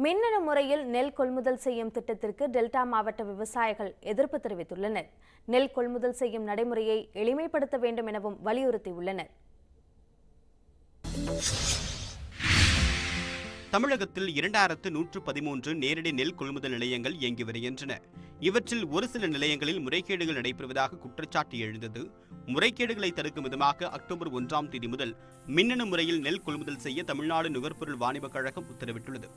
மின்னணு முறையில் நெல் கொள்முதல் செய்யும் திட்டத்திற்கு டெல்டா மாவட்ட விவசாயிகள் எதிர்ப்பு தெரிவித்துள்ளனர். நெல் கொள்முதல் செய்யும் நடைமுறையை எளிமைப்படுத்த வேண்டும் எனவும் வலியுறுத்தியுள்ளனர். தமிழகத்தில் 2113 நேரடி நெல் கொள்முதல் நிலையங்கள் இயங்கி வருகின்றன. இவற்றில் ஒரு சில நிலையங்களில் முறைகேடுகள் நடைபெறுவதாக குற்றச்சாட்டு எழுந்தது. முறைகேடுகளை தடுக்கும் விதமாக அக்டோபர் 1ஆம் தேதி முதல் மின்னணு முறையில் நெல் கொள்முதல் செய்ய தமிழ்நாடு நுகர்பொருள் வாணிபக் கழகம் உத்தரவிட்டுள்ளது.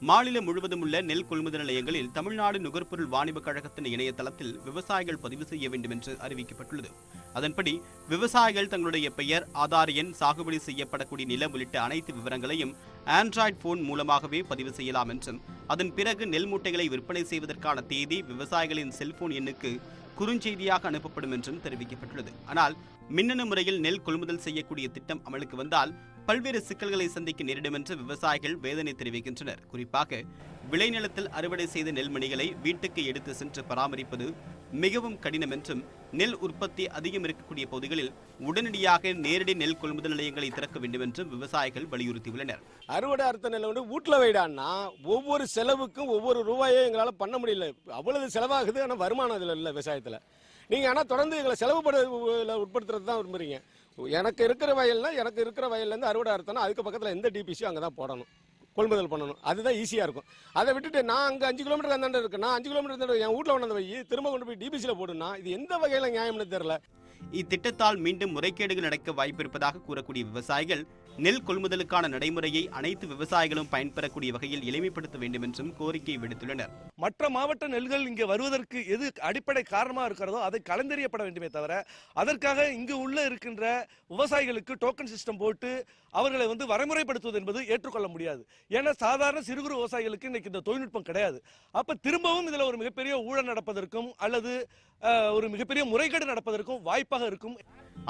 மாநிலம் முழுவதும் உள்ள நெல் கொள்முதல் நிலையங்களில் தமிழ்நாடு நுகர்பொருள் வாணிபக் கழகத்தின் இணையதளத்தில் விவசாயிகள் பதிவு செய்ய வேண்டும் என்று அறிவிக்கப்பட்டுள்ளது. அதன்படி விவசாயிகள் தங்களுடைய பெயர், ஆதார் எண், சாகுபடி செய்யப்படக்கூடிய நிலம் உள்ளிட்ட அனைத்து விவரங்களையும் ஆண்ட்ராய்டு போன் மூலமாகவே பதிவு செய்யலாம் என்றும், அதன் பிறகு நெல் மூட்டைகளை விற்பனை செய்வதற்கான தேதி விவசாயிகளின் செல்போன் எண்ணுக்கு குறுஞ்செய்தியாக அனுப்பப்படும் என்றும் தெரிவிக்கப்பட்டுள்ளது. ஆனால் மின்னணு முறையில் நெல் கொள்முதல் செய்யக்கூடிய திட்டம் அமலுக்கு வந்தால் பல்வேறு சிக்கல்களை சந்திக்க நேரிடும் என்று விவசாயிகள் வேதனை தெரிவிக்கின்றனர். குறிப்பாக விளைநிலத்தில் அறுவடை செய்த நெல்மணிகளை வீட்டுக்கு எடுத்து சென்று பராமரிப்பது மிகவும் கடினம் என்றும், நெல் உற்பத்தி அதிகம் இருக்கக்கூடிய பகுதிகளில் உடனடியாக நேரடி நெல் கொள்முதல் நிலையங்களை திறக்க வேண்டும் என்றும் விவசாயிகள் வலியுறுத்தியுள்ளனர். அறுவடை அறுத்த நெல் வீட்டில் வைடான்னா ஒவ்வொரு செலவுக்கும் ஒவ்வொரு ரூபாயை எங்களால் பண்ண முடியல. அவ்வளவு செலவாகுது, ஆனால் வருமானம் அதில் இல்லை விவசாயத்தில். நீங்கள் ஆனால் தொடர்ந்து எங்களை உட்படுத்துறது தான் விரும்புறீங்க. எனக்கு இருக்கிற வயல்லேருந்து அறுவடை அறுத்தனா அதுக்கு பக்கத்தில் எந்த டிபிசியும் அங்கே தான் போடணும், கொள்முதல் பண்ணணும். அதுதான் ஈஸியாக இருக்கும். அதை விட்டுட்டு நான் அங்கே 5 கிலோமீட்டர் அந்தாண்ட இருக்கேன், நான் 5 கிலோமீட்டர் என் வீட்டில் கொண்டு போய் திரும்ப கொண்டு போய் டிபிசியில் போடுனா இது எந்த வகையில் நியாயம்னு தெரியல. இத்திட்டத்தால் மீண்டும் முறைகேடுகள் நடக்க வாய்ப்பிருப்பதாக கூறக்கூடிய விவசாயிகள் நெல் கொள்முதலுக்கான நடைமுறையை அனைத்து விவசாயிகளும் பயன்பெறக்கூடிய வகையில் எளிமைப்படுத்த வேண்டும் என்றும் கோரிக்கை விடுத்துள்ளனர். மற்ற மாவட்ட நெல்கள் இங்கே வருவதற்கு எது அடிப்படை காரணமாக இருக்கிறதோ அதை கலந்தெறியப்பட வேண்டுமே தவிர, அதற்காக இங்கு உள்ள இருக்கின்ற விவசாயிகளுக்கு டோக்கன் சிஸ்டம் போட்டு அவர்களை வரைமுறைப்படுத்துவது என்பது ஏற்றுக்கொள்ள முடியாது. ஏன்னா சாதாரண சிறு குறு விவசாயிகளுக்கு இன்னைக்கு இந்த தொழில்நுட்பம் கிடையாது. அப்ப திரும்பவும் இதுல ஒரு மிகப்பெரிய ஊழல் நடப்பதற்கும் அல்லது ஒரு மிகப்பெரிய முறைகேடு நடப்பதற்கும் வாய்ப்பாக இருக்கும்.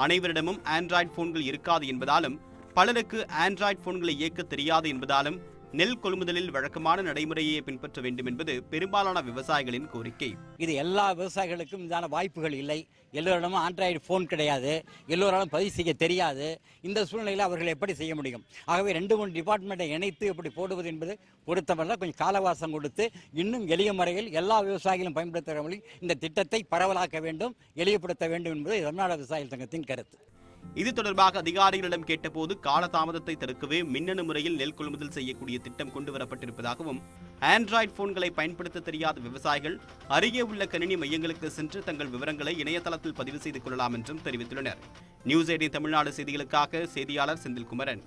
அனைவரிடமும் ஆண்ட்ராய்டு போன்கள் இருக்காது என்பதாலும், பலருக்கு ஆண்ட்ராய்டு போன்களை இயக்க தெரியாது என்பதாலும் நெல் கொள்முதலில் வழக்கமான நடைமுறையை பின்பற்ற வேண்டும் என்பது பெரும்பாலான விவசாயிகளின் கோரிக்கை. இது எல்லா விவசாயிகளுக்கும் இதான வாய்ப்புகள் இல்லை. எல்லோரிடமும் ஆண்ட்ராய்டு போன் கிடையாது, எல்லோராலும் பதிவு செய்ய தெரியாது. இந்த சூழ்நிலையில் அவர்கள் எப்படி செய்ய முடியும்? ஆகவே 2-3 டிபார்ட்மெண்ட்டை இணைத்து எப்படி போடுவது என்பது பொறுத்தவரை கொஞ்சம் காலவாசம் கொடுத்து இன்னும் எளிய முறையில் எல்லா விவசாயிகளும் பயன்படுத்துகிற வழி இந்த திட்டத்தை பரவலாக்க வேண்டும், எளியப்படுத்த வேண்டும் என்பது தமிழ்நாடு விவசாயிகள் சங்கத்தின் கருத்து. இது தொடர்பாக அதிகாரிகளிடம் கேட்டபோது காலதாமதத்தை தடுக்கவே மின்னணு முறையில் நெல் கொள்முதல் செய்யக்கூடிய திட்டம் கொண்டுவரப்பட்டிருப்பதாகவும், ஆண்ட்ராய்டு போன்களை பயன்படுத்த தெரியாத விவசாயிகள் அருகே உள்ள கணினி மையங்களுக்கு சென்று தங்கள் விவரங்களை இணையதளத்தில் பதிவு செய்து கொள்ளலாம் என்றும் தெரிவித்துள்ளனர். நியூஸ் 18 தமிழ்நாடு செய்திகளுக்காக செய்தியாளர் செந்தில்குமரன்.